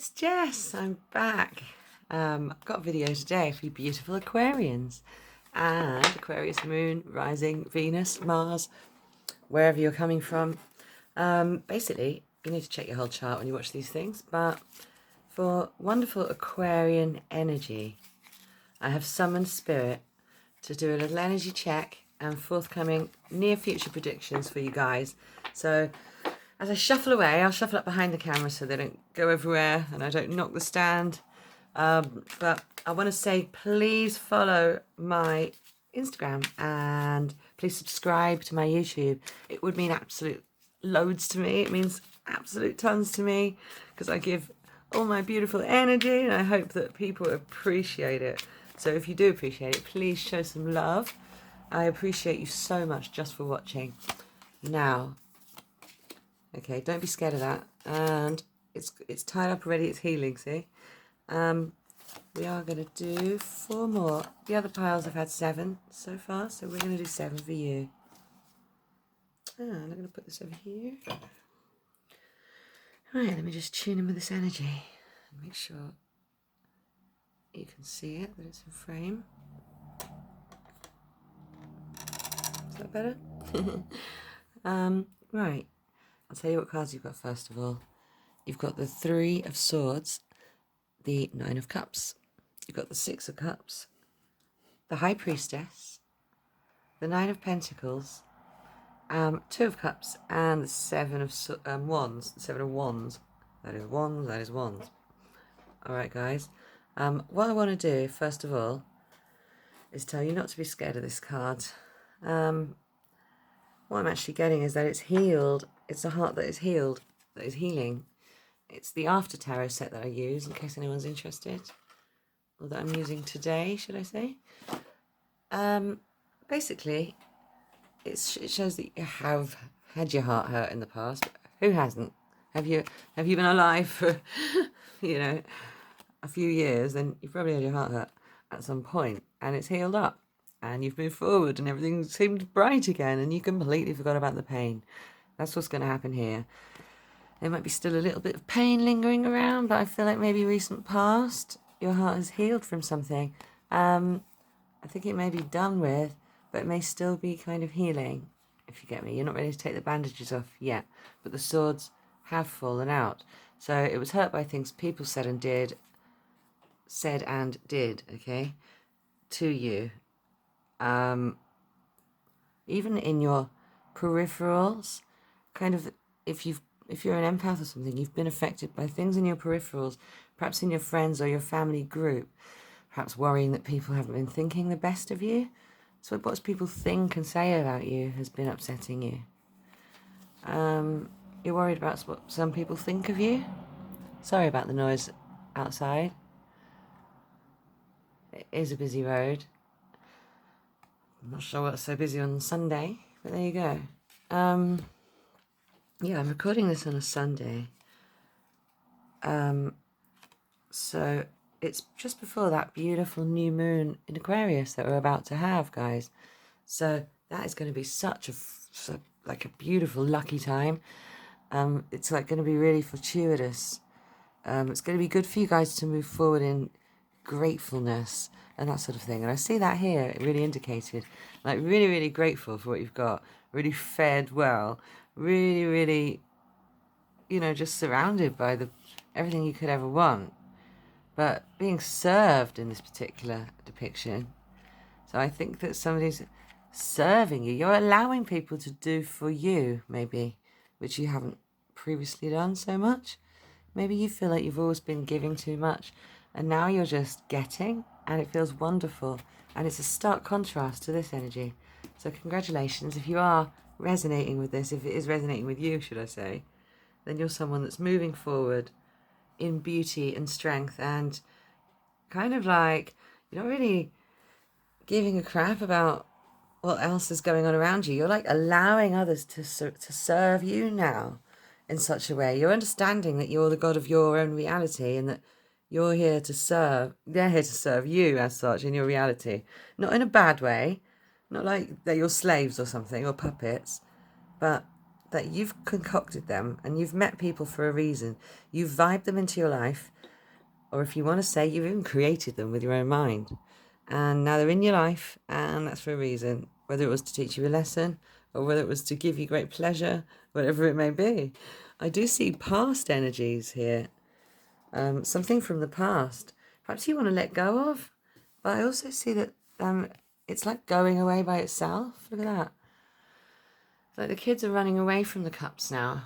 it's Jess. I'm back. I've got a video today for you beautiful Aquarians and Aquarius moon, rising, Venus, Mars, wherever you're coming from. Basically, you need to check your whole chart when you watch these things, but for wonderful Aquarian energy, I have summoned Spirit to do a little energy check and forthcoming near future predictions for you guys. So as I shuffle away, I'll shuffle up behind the camera so they don't go everywhere and I don't knock the stand. But I want to say, please follow my Instagram and please subscribe to my YouTube. It would mean absolute loads to me. It means absolute tons to me because I give all my beautiful energy and I hope that people appreciate it. So if you do appreciate it, please show some love. I appreciate you so much just for watching. Now, okay, don't be scared of that. And it's tied up already, it's healing, see? We are going to do 4 more. The other piles have had 7 so far, so we're going to do 7 for you. I'm going to put this over here. Right, let me just tune in with this energy and make sure you can see it, that it's in frame. Is that better? Right, I'll tell you what cards you've got first of all. You've got the 3 of Swords, the 9 of Cups. You've got the 6 of Cups, the High Priestess, the 9 of Pentacles, 2 of Cups, and the 7 of Wands. The 7 of Wands. That is Wands, that is Wands. Alright guys, what I want to do first of all is tell you not to be scared of this card. What I'm actually getting is that it's healed. It's a heart that is healed, that is healing. It's the After Tarot set that I use, in case anyone's interested. Or that I'm using today, should I say. Basically, it shows that you have had your heart hurt in the past. Who hasn't? Have you been alive for, a few years? Then you've probably had your heart hurt at some point, and it's healed up. And you've moved forward and everything seemed bright again and you completely forgot about the pain. That's what's going to happen here. There might be still a little bit of pain lingering around, but I feel like maybe recent past, your heart has healed from something. I think it may be done with, but it may still be kind of healing, if you get me. You're not ready to take the bandages off yet, but the swords have fallen out. So it was hurt by things people said and did, okay, to you. Even in your peripherals, kind of, if you're an empath or something, you've been affected by things in your peripherals, perhaps in your friends or your family group, perhaps worrying that people haven't been thinking the best of you. So what people think and say about you has been upsetting you. You're worried about what some people think of you. Sorry about the noise outside. It is a busy road. I'm not sure what's so busy on Sunday, but there you go. Yeah, I'm recording this on a Sunday. So it's just before that beautiful new moon in Aquarius that we're about to have, guys. So that is going to be such a beautiful, lucky time. It's like going to be really fortuitous. It's going to be good for you guys to move forward in gratefulness and that sort of thing. And I see that here, really indicated. Like really, really grateful for what you've got. Really fed well. Really, really, just surrounded by everything you could ever want. But being served in this particular depiction. So I think that somebody's serving you. You're allowing people to do for you, maybe, which you haven't previously done so much. Maybe you feel like you've always been giving too much. And now you're just getting, and it feels wonderful. And it's a stark contrast to this energy. So congratulations. If you are resonating with this, if it is resonating with you, should I say, then you're someone that's moving forward in beauty and strength and kind of like, you're not really giving a crap about what else is going on around you. You're like allowing others to serve you now in such a way. You're understanding that you're the god of your own reality and that you're here to serve. They're here to serve you as such in your reality. Not in a bad way. Not like they're your slaves or something or puppets. But that you've concocted them and you've met people for a reason. You've vibed them into your life, or if you want to say, you've even created them with your own mind. And now they're in your life, and that's for a reason. Whether it was to teach you a lesson, or whether it was to give you great pleasure, whatever it may be. I do see past energies here. Something from the past. Perhaps you want to let go of. But I also see that it's like going away by itself. Look at that. It's like the kids are running away from the cups now.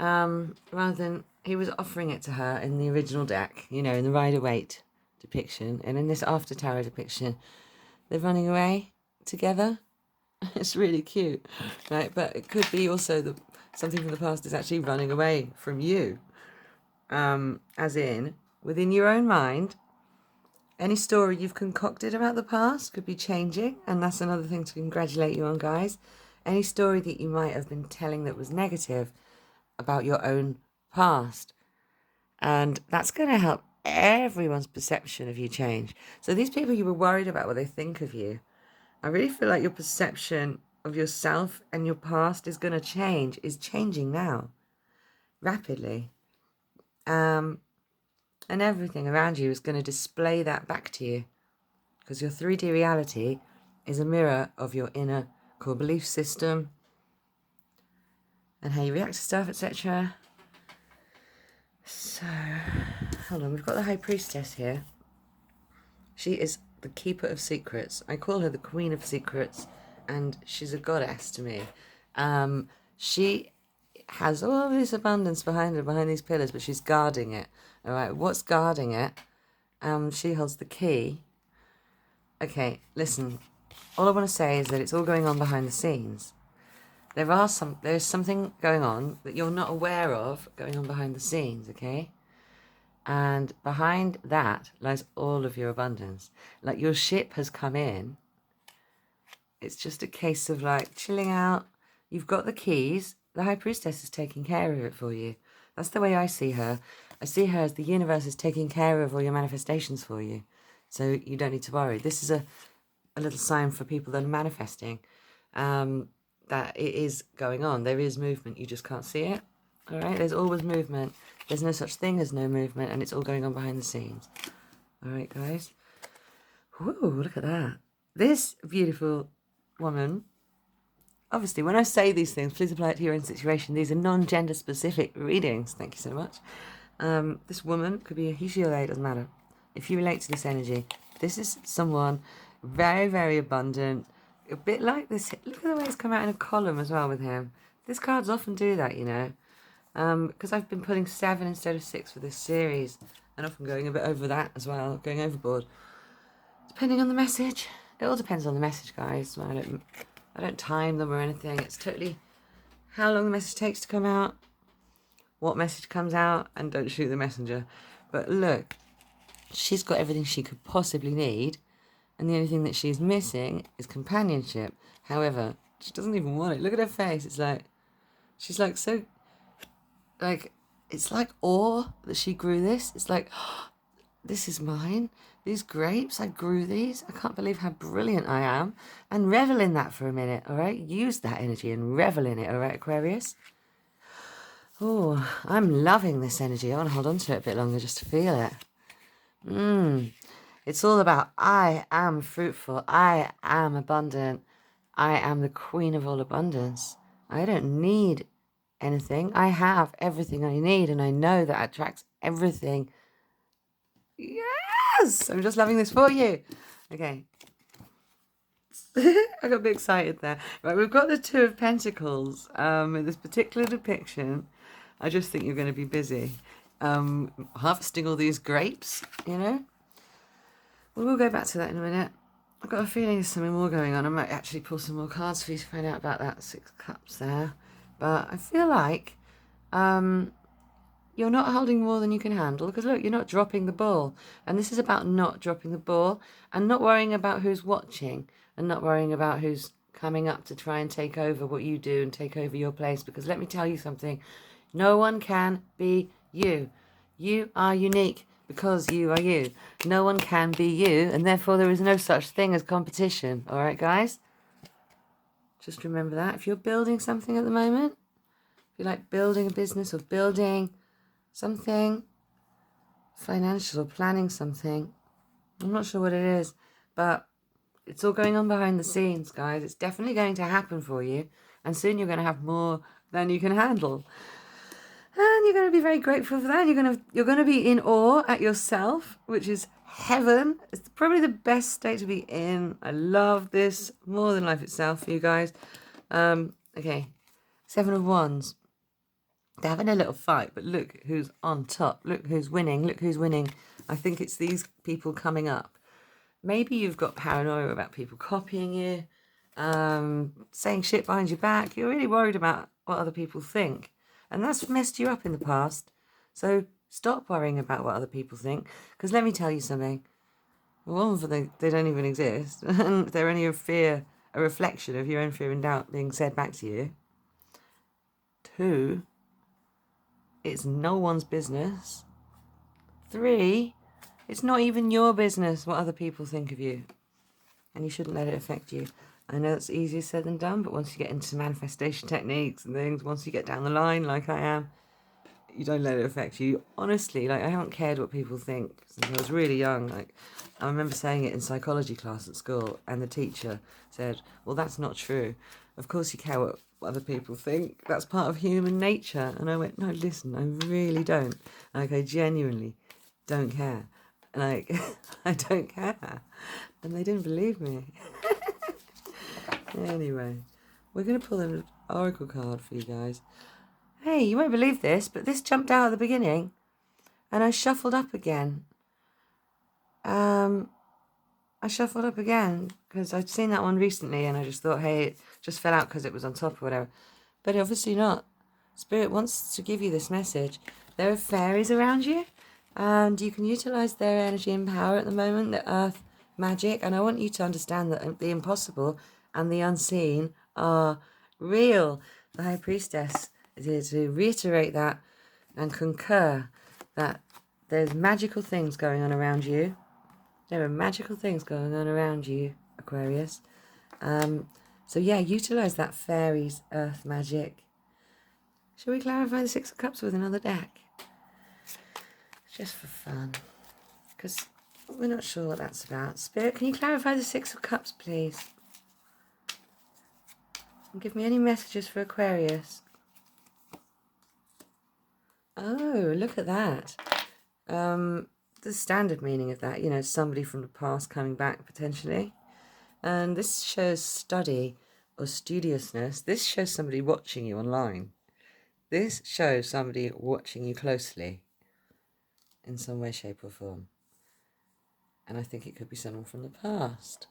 Rather than he was offering it to her in the original deck, you know, in the Rider-Waite depiction. And in this After Tarot depiction, they're running away together. It's really cute, right? But it could be also something from the past is actually running away from you. As in, within your own mind, any story you've concocted about the past could be changing, and that's another thing to congratulate you on, guys. Any story that you might have been telling that was negative about your own past, and that's going to help everyone's perception of you change. So these people you were worried about what they think of you, I really feel like your perception of yourself and your past is going to change, is changing now, rapidly. And everything around you is going to display that back to you, because your 3D reality is a mirror of your inner core belief system and how you react to stuff, etc. So, hold on, we've got the High Priestess here. She is the keeper of secrets. I call her the Queen of Secrets, and she's a goddess to me. She has all this abundance behind her, behind these pillars, but she's guarding it. All right, what's guarding it? She holds the key. Okay, listen. All I want to say is that it's all going on behind the scenes. There's something going on that you're not aware of going on behind the scenes, okay? And behind that lies all of your abundance. Like, your ship has come in. It's just a case of like chilling out. You've got the keys. The High Priestess is taking care of it for you. That's the way I see her. I see her as the universe is taking care of all your manifestations for you. So you don't need to worry. This is a little sign for people that are manifesting, that it is going on. There is movement. You just can't see it. All right? There's always movement. There's no such thing as no movement, and it's all going on behind the scenes. All right, guys? Whoa, look at that. This beautiful woman, obviously, when I say these things, please apply it to your own situation. These are non-gender specific readings. Thank you so much. This woman could be a he, she, or they, doesn't matter. If you relate to this energy, this is someone very, very abundant. A bit like this. Look at the way it's come out in a column as well with him. These cards often do that, you know. Because I've been putting 7 instead of 6 for this series, and often going a bit over that as well, going overboard. Depending on the message. It all depends on the message, guys. I don't time them or anything. It's totally how long the message takes to come out, what message comes out, and don't shoot the messenger. But look, she's got everything she could possibly need, and the only thing that she's missing is companionship. However, she doesn't even want it. Look at her face. It's like, she's like so, like, it's like awe that she grew this. It's like, oh, this is mine. These grapes, I grew these. I can't believe how brilliant I am. And revel in that for a minute, all right? Use that energy and revel in it, all right, Aquarius? Oh, I'm loving this energy. I want to hold on to it a bit longer just to feel it. It's all about I am fruitful. I am abundant. I am the queen of all abundance. I don't need anything. I have everything I need, and I know that attracts everything. Yes! I'm just loving this for you. Okay. I got a bit excited there. Right, we've got the Two of Pentacles in this particular depiction. I just think you're going to be busy harvesting all these grapes, you know. We'll go back to that in a minute. I've got a feeling there's something more going on. I might actually pull some more cards for you to find out about that 6 cups there. But I feel like you're not holding more than you can handle, because look, you're not dropping the ball. And this is about not dropping the ball and not worrying about who's watching and not worrying about who's coming up to try and take over what you do and take over your place. Because let me tell you something, no one can be you. You are unique because you are you. No one can be you, and therefore there is no such thing as competition. All right, guys? Just remember that. If you're building something at the moment, If you like building a business or building something, financial or planning something, I'm not sure what it is, but it's all going on behind the scenes, guys. It's definitely going to happen for you, and soon you're going to have more than you can handle. And you're going to be very grateful for that. You're going to be in awe at yourself, which is heaven. It's probably the best state to be in. I love this more than life itself for you guys. Okay, 7 of Wands. They're having a little fight, but look who's on top. Look who's winning. Look who's winning. I think it's these people coming up. Maybe you've got paranoia about people copying you, saying shit behind your back. You're really worried about what other people think. And that's messed you up in the past. So stop worrying about what other people think. Because let me tell you something. One, for they don't even exist. And they're only a reflection of your own fear and doubt being said back to you. 2, it's no one's business. 3, it's not even your business what other people think of you. And you shouldn't let it affect you. I know it's easier said than done, but once you get into manifestation techniques and things, once you get down the line like I am, you don't let it affect you. Honestly, like, I haven't cared what people think since I was really young. Like, I remember saying it in psychology class at school, and the teacher said, well, that's not true. Of course you care what other people think. That's part of human nature. And I went, no, listen, I really don't. Like, I genuinely don't care. Like, I don't care. And they didn't believe me. Anyway, we're going to pull an oracle card for you guys. Hey, you won't believe this, but this jumped out at the beginning, and I shuffled up again. I shuffled up again because I'd seen that one recently, and I just thought, hey, it just fell out because it was on top or whatever. But obviously not. Spirit wants to give you this message. There are fairies around you, and you can utilize their energy and power at the moment, the earth magic. And I want you to understand that the impossible and the unseen are real. The High Priestess is here to reiterate that and concur that there's magical things going on around you. There are magical things going on around you, Aquarius. So yeah, utilize that fairies, earth magic. Shall we clarify the 6 of Cups with another deck? Just for fun. Because we're not sure what that's about. Spirit, can you clarify the 6 of Cups, please? And give me any messages for Aquarius. Oh, look at that. The standard meaning of that, you know, somebody from the past coming back potentially. And this shows study or studiousness. This shows somebody watching you online. This shows somebody watching you closely in some way, shape or form. And I think it could be someone from the past.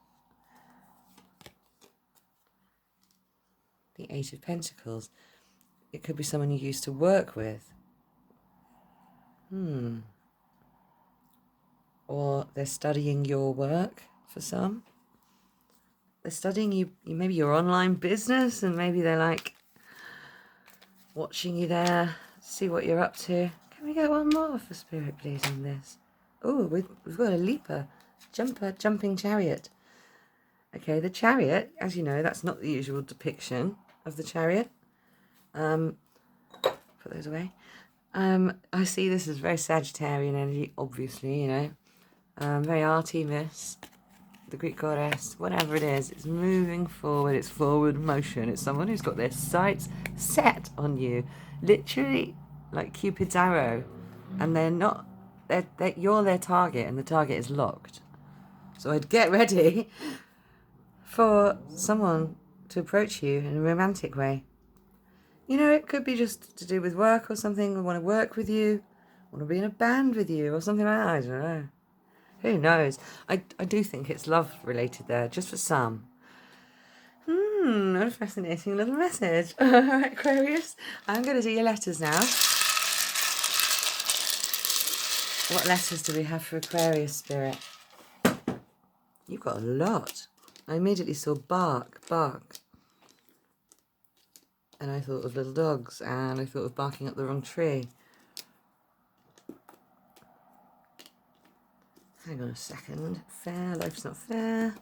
The 8 of Pentacles. It could be someone you used to work with. Or they're studying your work for some. They're studying you, maybe your online business, and maybe they're like watching you there, see what you're up to. Can we get one more for Spirit, please, on this? Oh, we've got a leaper, jumping chariot. Okay, the chariot, as you know, that's not the usual depiction of the chariot. Put those away. I see this as very Sagittarian energy, obviously, you know. Very Artemis, the Greek goddess, whatever it is, it's moving forward, it's forward motion. It's someone who's got their sights set on you, literally like Cupid's arrow, and you're their target, and the target is locked. So I'd get ready for someone to approach you in a romantic way. You know, it could be just to do with work or something. They want to work with you, want to be in a band with you or something like that. I don't know. Who knows? I do think it's love related there, just for some. What a fascinating little message. All right, Aquarius. I'm going to do your letters now. What letters do we have for Aquarius, Spirit? You've got a lot. I immediately saw bark. And I thought of little dogs, and I thought of barking up the wrong tree. Hang on a second. Fair, life's not fair.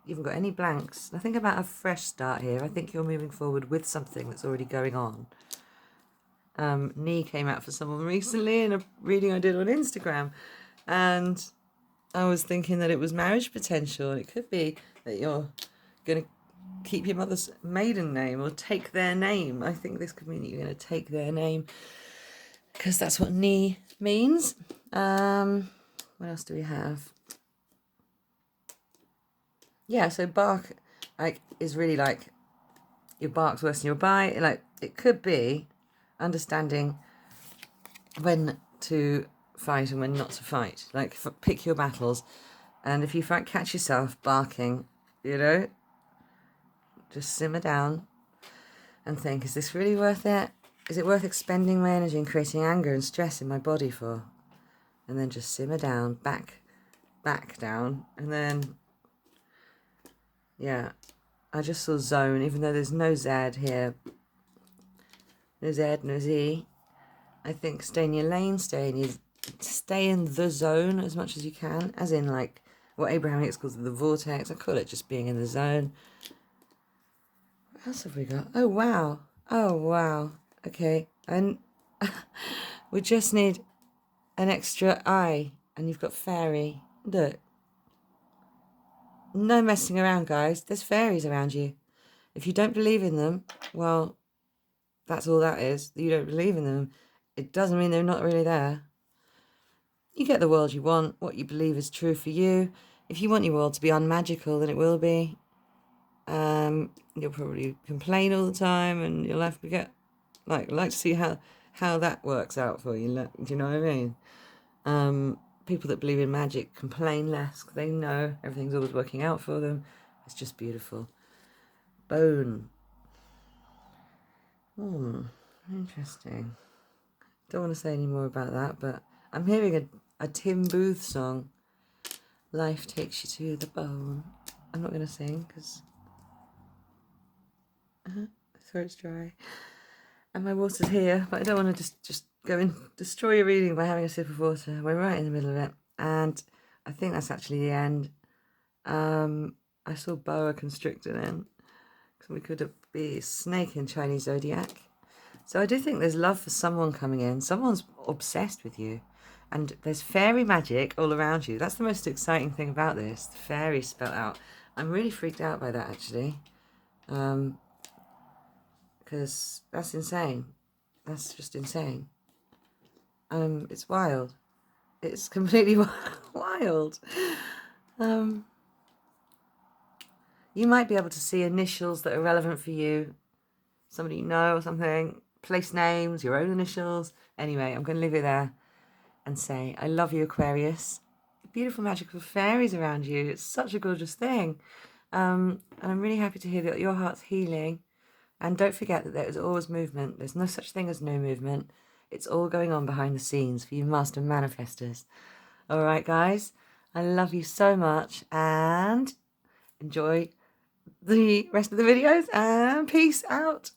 You haven't got any blanks. Nothing about a fresh start here. I think you're moving forward with something that's already going on. knee came out for someone recently in a reading I did on Instagram. And I was thinking that it was marriage potential. It could be that you're going to keep your mother's maiden name or take their name. I think this could mean that you're going to take their name because that's what knee means. What else do we have? Yeah, so bark is really like your bark's worse than your bite. Like it could be understanding when to fight and when not to fight. Like pick your battles, and if you catch yourself barking, just simmer down and think, is this really worth it? Is it worth expending my energy and creating anger and stress in my body for? And then just simmer down, back down, and then yeah, I just saw zone, even though there's no Z here. No Z, no Z. I think stay in your lane, stay in the zone as much as you can, as in like what Abraham Hicks calls the vortex. I call it just being in the zone. What else have we got? Oh, wow. Oh, wow. Okay. And we just need an extra eye, and you've got fairy. Look. No messing around, guys. There's fairies around you. If you don't believe in them, well, that's all that is. You don't believe in them. It doesn't mean they're not really there. You get the world you want, what you believe is true for you. If you want your world to be unmagical, then it will be. You'll probably complain all the time, and you'll have to get like to see how that works out for you. Do you know what I mean? People that believe in magic complain less because they know everything's always working out for them. It's just beautiful. Bone. Interesting. Don't want to say any more about that, but I'm hearing a Tim Booth song. Life takes you to the bone. I'm not going to sing because my throat's dry and my water's here, but I don't want to just go and destroy your reading by having a sip of water. We're right in the middle of it, and I think that's actually the end. I saw boa constrictor then, because we could be snake in Chinese zodiac. So I do think there's love for someone coming in. Someone's obsessed with you, and there's fairy magic all around you. That's the most exciting thing about this. The fairy spelled out. I'm really freaked out by that actually, because that's insane. That's just insane. It's wild. It's completely wild. You might be able to see initials that are relevant for you. Somebody you know or something. Place names, your own initials. Anyway, I'm going to leave it there and say, I love you, Aquarius. Beautiful magical fairies around you. It's such a gorgeous thing. And I'm really happy to hear that your heart's healing. And don't forget that there is always movement. There's no such thing as no movement. It's all going on behind the scenes for you master manifestors. All right, guys. I love you so much and enjoy the rest of the videos and peace out.